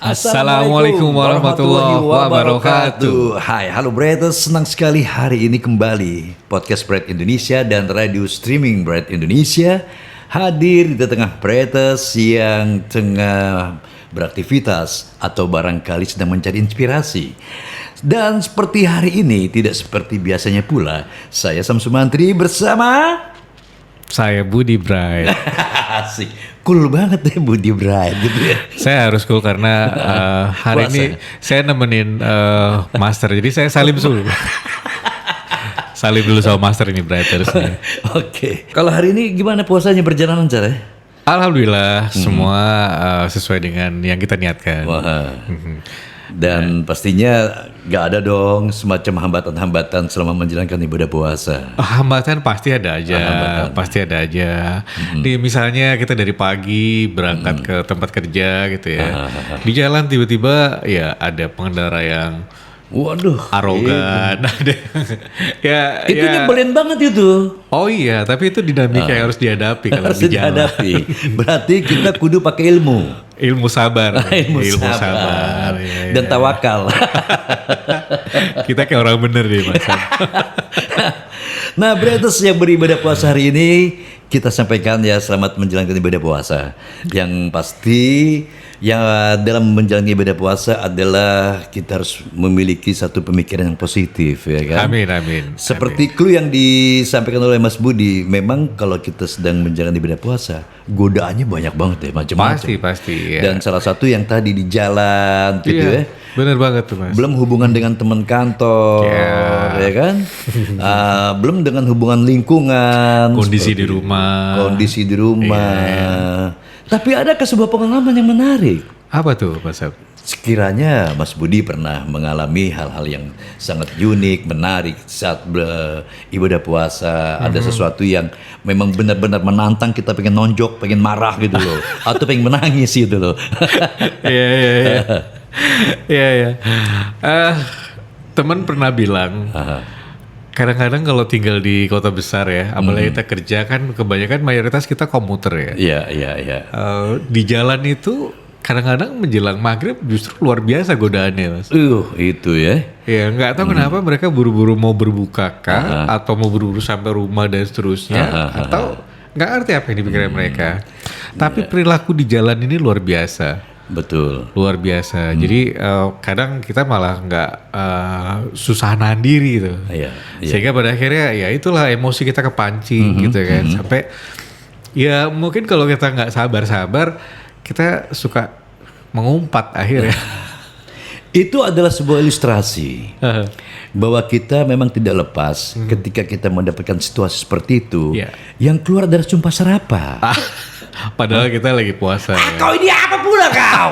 Assalamualaikum warahmatullahi wabarakatuh. Hai, halo Bretters, senang sekali hari ini kembali Podcast Brett Indonesia dan radio streaming Brett Indonesia hadir di tengah Bretters yang tengah beraktivitas atau barangkali sedang mencari inspirasi. Dan seperti hari ini, tidak seperti biasanya pula, saya Sam Sumantri bersama Saya Budi Bright. asik, cool banget deh Budi Bright gitu ya. Saya harus cool karena hari Puasa. ini saya nemenin Master. Jadi saya salim dulu. Salim dulu sama Master ini Bright harusnya. Oke, kalau hari ini gimana puasanya berjalan lancar ya? Alhamdulillah semua sesuai dengan yang kita niatkan. Wah. Dan pastinya gak ada dong semacam hambatan-hambatan selama menjalankan ibadah puasa. Hambatan pasti ada aja, pasti ada aja. Di misalnya kita dari pagi berangkat ke tempat kerja gitu ya. Di jalan tiba-tiba ya ada pengendara yang Waduh, arogan, ada ya itu ya. nyebelin banget itu. Oh iya, tapi itu dinamika yang harus dihadapi kalau Harus di jalan. dihadapi. Berarti kita kudu pakai ilmu. Ilmu sabar. Ilmu sabar. sabar. Ya, Dan tawakal. Kita kayak orang bener nih Mas. Nah, Bretters yang beribadah puasa hari ini, kita sampaikan ya selamat menjalankan ibadah puasa. Yang pasti ya dalam menjalani ibadah puasa adalah kita harus memiliki satu pemikiran yang positif ya kan. Amin, amin. Seperti clue yang disampaikan oleh Mas Budi, memang kalau kita sedang menjalani ibadah puasa, godaannya banyak banget ya, macam-macam. Pasti. Ya. Dan salah satu yang tadi di jalan gitu ya. Bener banget tuh Mas. Belum hubungan dengan teman kantor, ya kan? Belum dengan hubungan lingkungan, Kondisi di rumah. kondisi di rumah. Tapi ada sebuah pengalaman yang menarik. Apa tuh Mas Ab? Sekiranya Mas Budi pernah mengalami hal-hal yang sangat unik, menarik saat ibadah puasa. Ada sesuatu yang memang benar-benar menantang kita pengen nonjok, pengen marah gitu loh, atau pengen menangis gitu loh. Iya. Teman pernah bilang, kadang-kadang kalau tinggal di kota besar ya, apalagi kita kerja kan kebanyakan mayoritas kita komuter ya. Iya. Di jalan itu kadang-kadang menjelang maghrib justru luar biasa godaannya Mas. Itu ya. Ya nggak tahu kenapa mereka buru-buru mau berbuka kah, atau mau buru-buru sampai rumah dan seterusnya, atau nggak ngerti apa yang dipikirkan mereka. Tapi perilaku di jalan ini luar biasa. Betul. Luar biasa. Jadi kadang kita malah nggak susah nahan diri gitu. Iya. Sehingga pada akhirnya ya itulah emosi kita kepancing gitu kan. Sampai ya mungkin kalau kita nggak sabar-sabar kita suka mengumpat akhirnya. Itu adalah sebuah ilustrasi bahwa kita memang tidak lepas ketika kita mendapatkan situasi seperti itu. Iya. Yang keluar adalah sumpah serapah. Padahal kita lagi puasa. Ya. Kau ini apa pula kau?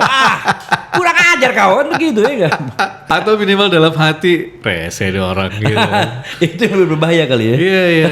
Kurang ajar kau kan begitu ya kan? Atau minimal dalam hati rese deh orang gitu. Itu yang lebih berbahaya kali ya. Iya.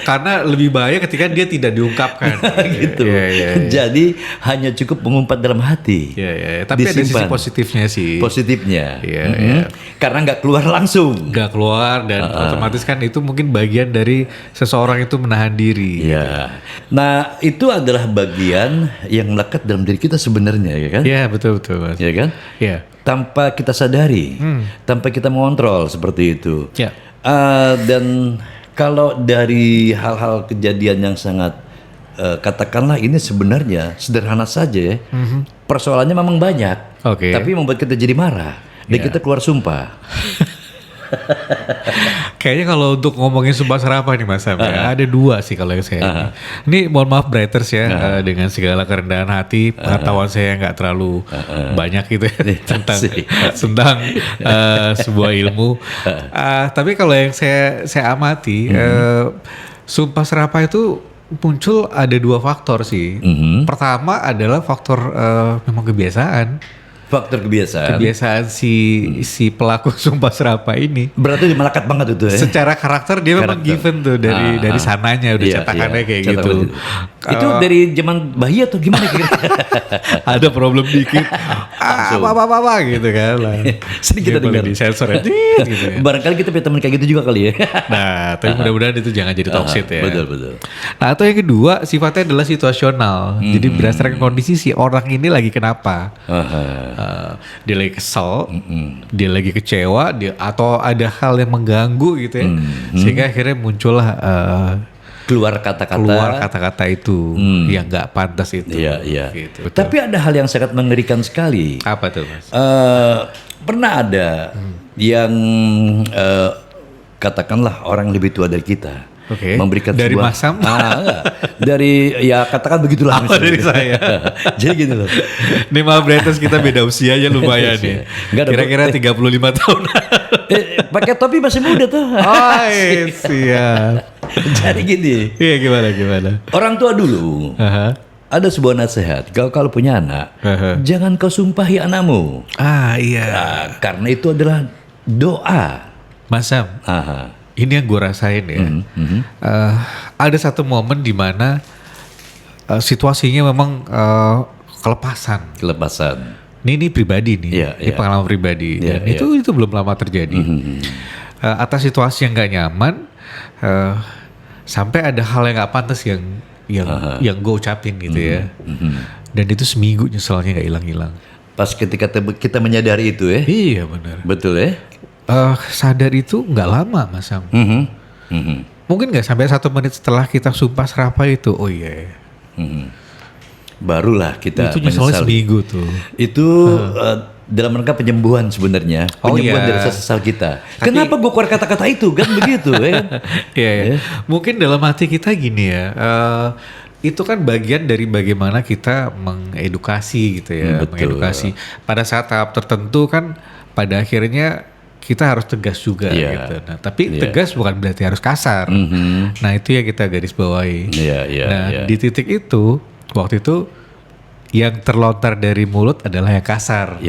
Karena lebih bahaya ketika dia tidak diungkapkan. Gitu. Iya. Jadi hanya cukup mengumpat dalam hati. Iya. Tapi ada sisi positifnya sih. Positifnya. Iya. Karena nggak keluar langsung. Nggak keluar dan otomatis kan itu mungkin bagian dari seseorang itu menahan diri. Iya. Nah itu adalah bagian yang melekat dalam diri kita sebenarnya ya kan? Iya betul Mas. Ya kan? Iya. Tanpa kita sadari, tanpa kita mengontrol seperti itu. Ya. Dan kalau dari hal-hal kejadian yang sangat katakanlah ini sebenarnya sederhana saja ya. Persoalannya memang banyak, Oke. tapi membuat kita jadi marah dan kita keluar sumpah. Kayaknya kalau untuk ngomongin sumpah serapah nih Mas Sam, ya, ada dua sih kalau yang saya. Ini mohon maaf Brighters ya, dengan segala kerendahan hati, pengetahuan saya nggak terlalu banyak gitu ya tentang sebuah ilmu. Tapi kalau yang saya amati, sumpah serapah itu muncul ada dua faktor sih. Pertama adalah faktor memang kebiasaan. Faktor kebiasaan. Kebiasaan si pelaku sumpah serapah ini. Berarti melekat banget itu ya. Secara karakter dia memang given tuh dari sananya udah cetakannya kayak gitu. Itu dari zaman bayi atau gimana kira-kira? Ada problem dikit, apa gitu kan. Sering kita dengar. Di sensor ya, gitu ya. Barangkali kita punya teman kayak gitu juga kali ya. Nah, tapi mudah-mudahan itu jangan jadi toxic ya. Betul. Nah, atau yang kedua, sifatnya adalah situasional. Jadi berdasarkan kondisi si orang ini lagi kenapa. Dia lagi kesel, dia lagi kecewa, atau ada hal yang mengganggu gitu ya. Sehingga akhirnya muncullah Keluar kata-kata itu yang nggak pantas itu. Iya. Gitu. Tapi ada hal yang sangat mengerikan sekali. Apa tuh, Mas? Pernah ada yang katakanlah orang lebih tua dari kita. Oke. Memberikan dari sebuah, Mas Sam? enggak. Dari ya katakan begitulah. Apa dari saya? Jadi gitu loh. Nih maaf Bretters, kita beda usia aja lumayan nih. Kira-kira 35 tahun. Pakai topi masih muda tuh. Oh, siap. Jadi gini. Iya, gimana? Orang tua dulu. Ada sebuah nasihat, kalau punya anak, jangan kau sumpahi anakmu. Iya. Nah, karena itu adalah doa. Mas Sam, ini yang gue rasain ya. Ada satu momen di mana situasinya memang kelepasan. Ini pribadi nih, ini pengalaman pribadi. Dan itu belum lama terjadi. Atas situasi yang gak nyaman, sampai ada hal yang gak pantas yang gue ucapin gitu ya. Dan itu seminggu nyeselnya gak hilang-hilang. Pas ketika kita menyadari itu ya. Iya benar. Betul ya. Sadar itu nggak lama Mas Sam. Mungkin nggak sampai 1 menit setelah kita sumpah serapah itu. Oh iya. Barulah kita itu nyeselnya seminggu tuh. Itu dalam rangka penyembuhan sebenarnya. Penyembuhan dari rasa sesal kita. Kenapa gue keluar kata-kata itu kan begitu ya. Iya. Mungkin dalam hati kita gini ya. Itu kan bagian dari bagaimana kita mengedukasi gitu ya. Mengedukasi. Pada saat tahap tertentu kan pada akhirnya kita harus tegas juga gitu. Nah, tapi tegas bukan berarti harus kasar. Nah, itu yang kita garis bawahi. Di titik itu, waktu itu yang terlontar dari mulut adalah yang kasar.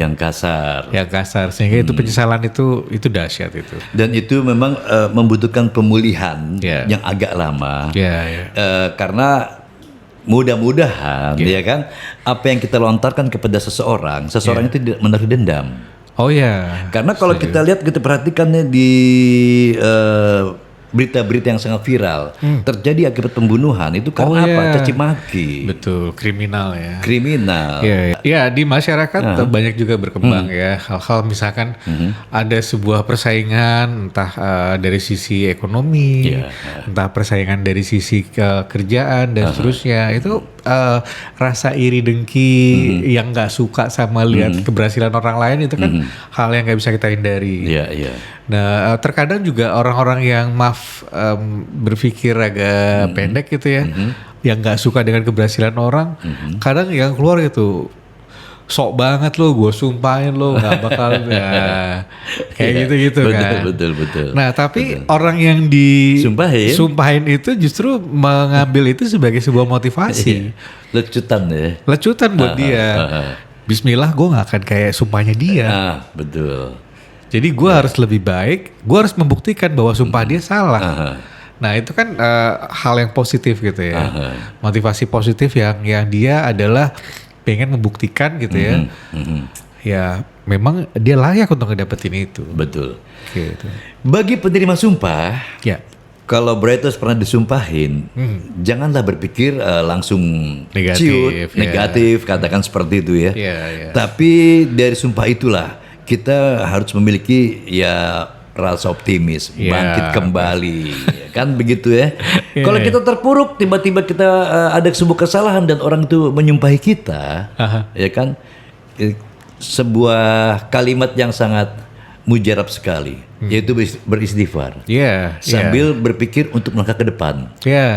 Sehingga itu penyesalan itu dahsyat itu. Dan itu memang membutuhkan pemulihan yang agak lama. Karena mudah-mudahan ya kan apa yang kita lontarkan kepada seseorang itu tidak menaruh dendam. Oh ya. Karena kalau kita lihat, kita perhatikannya di berita-berita yang sangat viral, terjadi akibat pembunuhan itu karena apa? Caci maki. Betul, kriminal ya. Ya, di masyarakat banyak juga berkembang ya hal-hal misalkan ada sebuah persaingan entah dari sisi ekonomi, entah persaingan dari sisi kerjaan dan seterusnya. Itu rasa iri dengki yang nggak suka sama lihat keberhasilan orang lain itu kan hal yang nggak bisa kita hindari. Nah, terkadang juga orang-orang yang berpikir agak pendek gitu ya, yang nggak suka dengan keberhasilan orang, kadang yang keluar gitu, sok banget lo, gue sumpahin lo nggak bakal, kayak gitu kan. Betul. Nah, tapi orang yang disumpahin itu justru mengambil itu sebagai sebuah motivasi, lecutan buat dia. Bismillah, gue nggak akan kayak sumpahnya dia. Betul. Jadi gue harus lebih baik, gue harus membuktikan bahwa sumpah dia salah. Nah itu kan hal yang positif gitu ya, motivasi positif yang dia adalah pengen membuktikan gitu ya, ya memang dia layak untuk ngedapetin itu. Betul. Gitu. Bagi penerima sumpah, kalau Bretters pernah disumpahin, janganlah berpikir langsung negatif, katakan seperti itu ya. Tapi dari sumpah itulah kita harus memiliki rasa optimis, bangkit kembali, kan begitu ya. Kalau kita terpuruk, tiba-tiba kita ada sebuah kesalahan dan orang itu menyumpahi kita, ya kan, sebuah kalimat yang sangat mujarab sekali, yaitu beristighfar. Sambil berpikir untuk melangkah ke depan.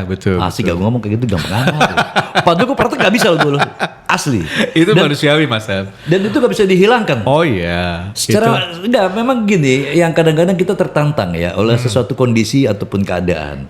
Betul. Asik gak ngomong kayak gitu gampang amat. Padahal gue praktek gak bisa loh. Asli. Itu manusiawi Mas Sam. Dan itu gak bisa dihilangkan. Oh iya. Secara enggak, memang gini, yang kadang-kadang kita tertantang ya oleh sesuatu kondisi ataupun keadaan.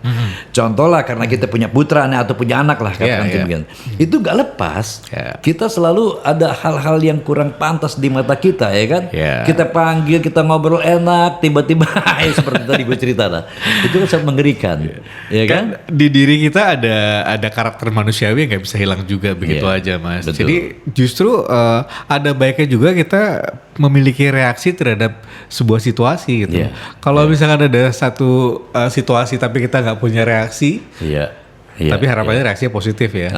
Contoh lah, karena kita punya putra atau punya anak lah, katakan itu gak lepas. Kita selalu ada hal-hal yang kurang pantas di mata kita, ya kan? Kita panggil, kita ngobrol enak, tiba-tiba tiba-tiba seperti tadi gue cerita lah, itu kan sangat mengerikan, ya kan? Di diri kita ada karakter manusiawi yang nggak bisa hilang juga begitu aja Mas. betul. Jadi justru ada baiknya juga kita memiliki reaksi terhadap sebuah situasi gitu. Kalau misalkan ada satu situasi tapi kita nggak punya reaksi, tapi harapannya reaksinya positif ya.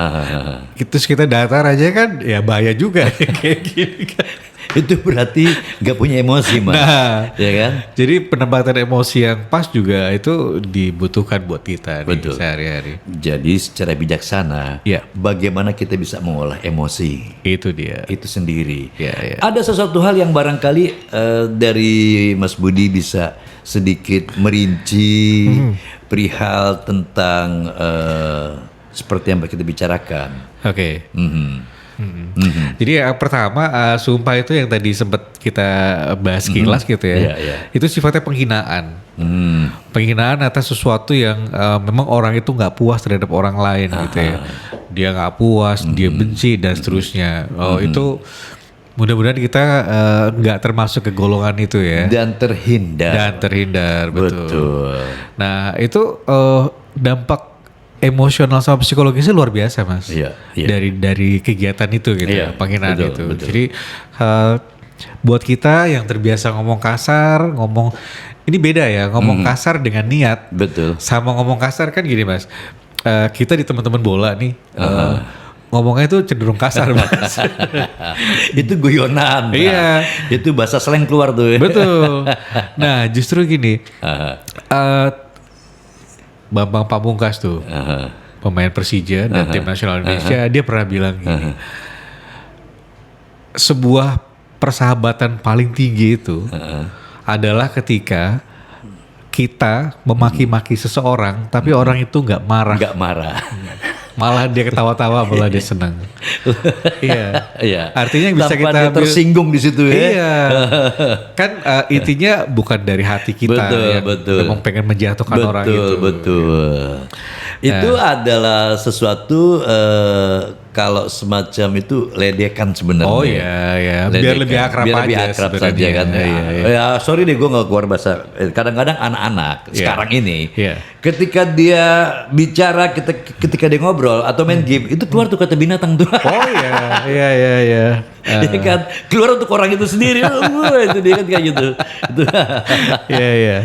Terus kita datar aja kan, ya bahaya juga kayak gini kan. Itu berarti gak punya emosi, Mas. Nah, ya kan? Jadi penempatan emosi yang pas juga itu dibutuhkan buat kita nih sehari-hari. Jadi secara bijaksana, bagaimana kita bisa mengolah emosi? Itu dia. Itu sendiri. Ya. Ada sesuatu hal yang barangkali dari Mas Budi bisa sedikit merinci perihal tentang seperti yang kita bicarakan. Oke. Jadi yang pertama sumpah itu yang tadi sempat kita bahas kilas gitu ya. Itu sifatnya penghinaan. Penghinaan atas sesuatu yang memang orang itu nggak puas terhadap orang lain gitu ya. Dia nggak puas, dia benci dan seterusnya. Itu mudah-mudahan kita nggak termasuk ke golongan itu ya. Dan terhindar. Betul. Nah itu dampak emosional sama psikologisnya luar biasa Mas. Dari kegiatan itu gitu, penghinaan itu. Betul. Jadi buat kita yang terbiasa ngomong kasar, ini beda ya, ngomong kasar dengan niat. Betul. Sama ngomong kasar kan gini Mas. Kita di teman-teman bola nih. Ngomongnya itu cenderung kasar Mas. Itu guyonan. Iya. Itu bahasa slang keluar tuh. Betul. Nah justru gini. Bambang Pamungkas tuh, pemain Persija dan tim nasional Indonesia, dia pernah bilang gini, sebuah persahabatan paling tinggi itu adalah ketika kita memaki-maki seseorang, tapi orang itu nggak marah. Malah dia ketawa-tawa, malah dia senang. Artinya yang bisa tanpa kita dia tersinggung di situ ya. Iya. Kan intinya bukan dari hati kita yang memang pengen menjatuhkan orang itu. Betul. Itu adalah sesuatu kalau semacam itu ledekan sebenarnya. Oh iya. Biar lebih akrab saja kan. Ya sorry deh gue nggak keluar bahasa. Kadang-kadang anak-anak sekarang ini ketika dia bicara, ketika dia ngobrol atau main game itu keluar tuh kata binatang tuh. Oh iya. Dia kan keluar untuk orang itu sendiri. Itu dia kan kayak gitu. Iya.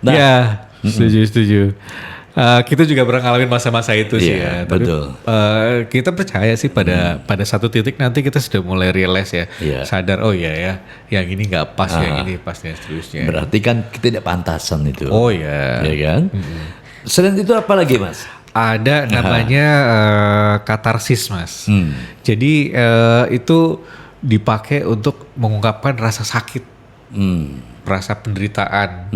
Nah, setuju. Kita juga pernah ngalamin masa-masa itu sih ya. Betul. Tapi, kita percaya sih pada satu titik nanti kita sudah mulai realize ya, sadar yang ini nggak pas, yang ini pas dan seterusnya. Berarti kan kita tidak pantasan itu. Oh iya. Ya kan? Selain itu apa lagi Mas? Ada namanya katarsis Mas. Jadi itu dipakai untuk mengungkapkan rasa sakit, rasa penderitaan.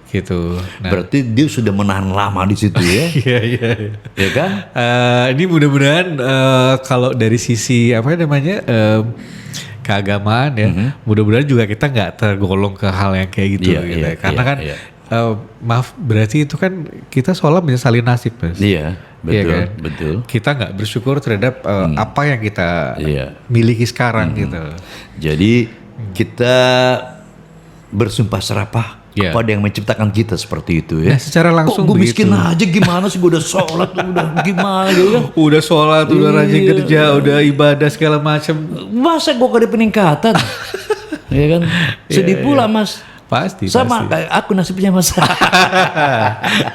Gitu. Nah, berarti dia sudah menahan lama di situ ya? Iya. Ya kan? Ini mudah-mudahan kalau dari sisi keagamaan ya, mudah-mudahan juga kita nggak tergolong ke hal yang kayak gitu. Karena kan maaf berarti itu kan kita seolah menyesali nasib Mas. Iya, betul. Betul. Kita nggak bersyukur terhadap apa yang kita miliki sekarang gitu. Jadi kita bersumpah serapah kepada yang menciptakan kita seperti itu ya. Nah, secara langsung gue miskin aja gimana sih, gue udah sholat udah gimana gitu kan. Udah sholat, udah rajin kerja, udah ibadah segala macam. Masa gue gak ada peningkatan? Ya kan? Sedih pula Mas. Pasti. Sama kayak aku nasibnya Mas.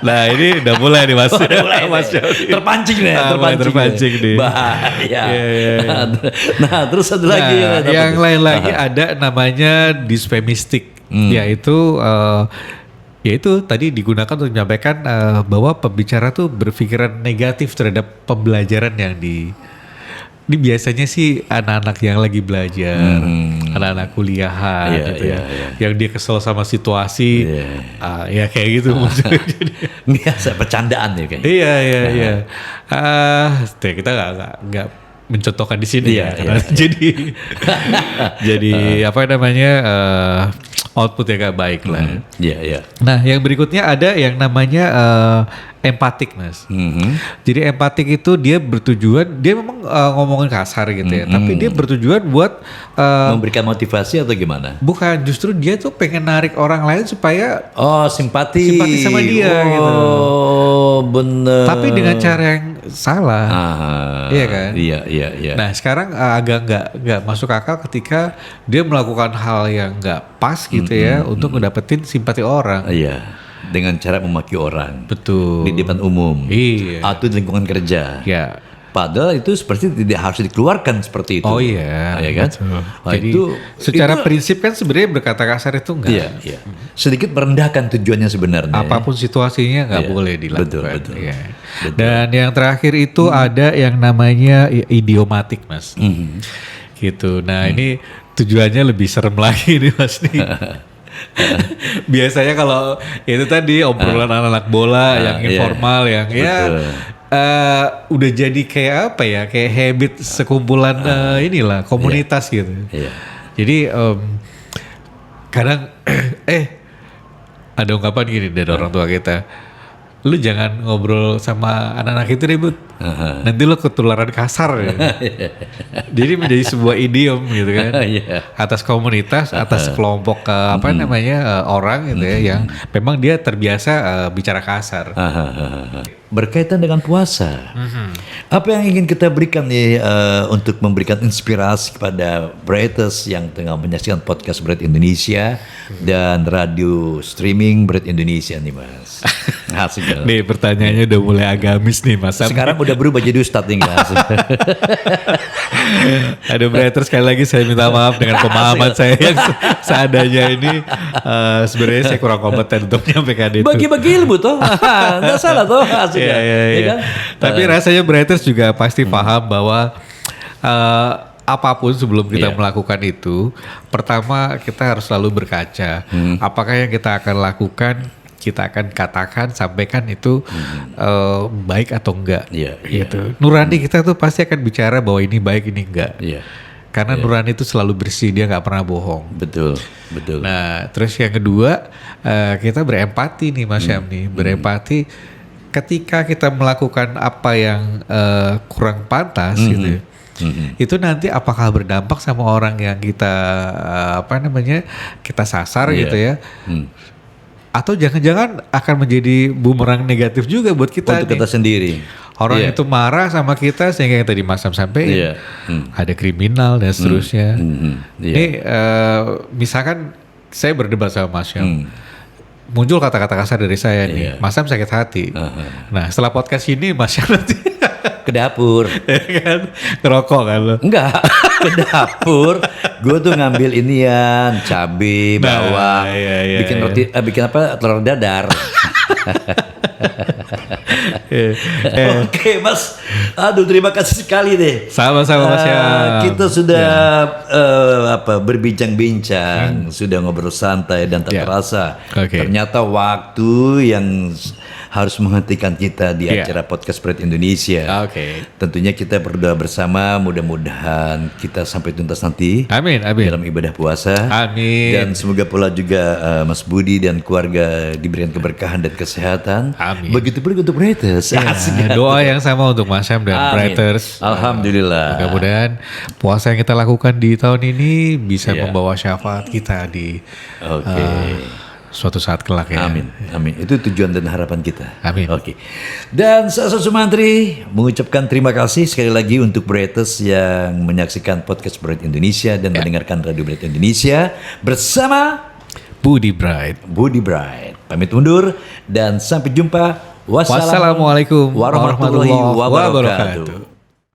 Nah ini udah mulai nih Mas. Mas terpancing nih. Bahaya. Nah terus satu lagi yang lain lagi ada namanya disfemistik. Yaitu tadi digunakan untuk menyampaikan bahwa pembicara tuh berpikiran negatif terhadap pembelajaran yang ini biasanya sih anak-anak yang lagi belajar, anak-anak kuliahan gitu ya. Yang dia kesel sama situasi, ya kayak gitu. Biasa bercandaan ya kayak. Iya. Kita nggak mencontohkan di sini ya. Jadi apa namanya? output yang gak baik lah. Iya, iya. Nah, yang berikutnya ada yang namanya empatik, Mas. Jadi empatik itu dia bertujuan, dia memang ngomongin kasar gitu ya, tapi dia bertujuan buat Memberikan motivasi atau gimana? bukan, justru dia tuh pengen narik orang lain supaya Oh, simpati. Simpati sama dia, gitu. Oh, bener. tapi dengan cara yang salah. Iya kan? Iya, iya, iya. Nah, sekarang agak nggak masuk akal ketika dia melakukan hal yang nggak pas gitu ya untuk ngedapetin simpati orang. Iya, dengan cara memaki orang Betul. di depan umum. Iya. Atau di lingkungan kerja. Ya. Padahal itu seperti tidak harus dikeluarkan seperti itu. Oh iya. Ya kan? Betul. Wah, Jadi itu secara itu- prinsip kan sebenarnya berkata kasar itu enggak. Iya, iya. Sedikit merendahkan tujuannya sebenarnya. Apapun situasinya nggak Iya. boleh dilakukan. Betul, betul. Iya. Dan yang terakhir itu ada yang namanya idiomatik, Mas. Gitu. Nah, ini tujuannya lebih serem lagi nih, Mas nih. Biasanya kalau itu tadi obrolan anak-anak bola yang iya. informal yang ya udah jadi kayak apa ya, kayak habit sekumpulan inilah komunitas gitu. Iya. Jadi kadang ada ungkapan gini dari orang tua kita, lu jangan ngobrol sama anak-anak itu ribut, nanti lu ketularan kasar ya. Jadi menjadi sebuah idiom gitu kan, Iya. atas komunitas, atas kelompok orang gitu ya, yang memang dia terbiasa bicara kasar. Berkaitan dengan puasa, apa yang ingin kita berikan nih untuk memberikan inspirasi kepada Bretters yang tengah menyaksikan podcast Brett Indonesia dan radio streaming Brett Indonesia nih, Mas. Asik ya. Nih pertanyaannya udah mulai agamis nih, Mas. Sekarang udah berubah jadi ustadz nih, Mas. Aduh, Bretters, sekali lagi saya minta maaf dengan pemahaman saya yang seadanya ini. Sebenarnya saya kurang kompeten untuk menyampaikan itu. Bagi-bagi ilmu toh, nggak salah toh. Asik Iya, ya. iya, Ya iya. kan? Tapi rasanya Bretters juga pasti paham bahwa apapun sebelum kita Iya. melakukan itu, pertama kita harus selalu berkaca. Apakah yang kita akan lakukan, kita akan katakan, sampaikan itu baik atau enggak. Iya, iya. Gitu. Nurani kita tuh pasti akan bicara bahwa ini baik, ini enggak. Iya. Karena nurani itu selalu bersih, dia nggak pernah bohong. Betul, betul. Nah, terus yang kedua, kita berempati nih, Mas Syam nih, berempati ketika kita melakukan apa yang kurang pantas gitu. Itu nanti apakah berdampak sama orang yang kita kita sasar gitu ya? Atau jangan-jangan akan menjadi bumerang negatif juga buat kita Untuk nih. kita sendiri. Orang Iya. itu marah sama kita sehingga yang tadi Mas Sam sampaikan Iya. ada kriminal dan seterusnya. Iya. Ini misalkan saya berdebat sama Mas Syam, muncul kata-kata kasar dari saya nih, Iya. Mas Syam sakit hati. Nah setelah podcast ini Mas Syam nanti Ke dapur. ya kan ngerokok kan lo. Enggak, ke dapur. Gue tuh ngambil inian, cabai, bawang, iya, bikin iya. roti, bikin apa, telur dadar. Oke, Mas. Aduh, terima kasih sekali deh. Sama-sama Mas Syam. Kita sudah berbincang-bincang, sudah ngobrol santai dan tak Ya. terasa. Oke. Ternyata waktu yang harus menghentikan kita di Ya. acara podcast Brett Indonesia. Oke. Tentunya kita berdoa bersama, mudah-mudahan kita sampai tuntas nanti Amin, amin. dalam ibadah puasa. Amin. Dan semoga pula juga Mas Budi dan keluarga diberikan keberkahan dan kesehatan. Amin. Begitu pula untuk Bretters. Asik. Ya, doa yang sama untuk Mas Syam dan Amin. Bretters. Alhamdulillah. Mudah-mudahan puasa yang kita lakukan di tahun ini bisa Iya. membawa syafaat kita di Oke. suatu saat kelak ya. Amin, amin. Itu tujuan dan harapan kita. Amin. Oke. Dan saya Sumantri mengucapkan terima kasih sekali lagi untuk Bretters yang menyaksikan podcast Brett Indonesia dan mendengarkan radio Brett Indonesia bersama Budi Bright. Budi Bright. Pamit undur dan sampai jumpa. Wassalamualaikum warahmatullahi wabarakatuh.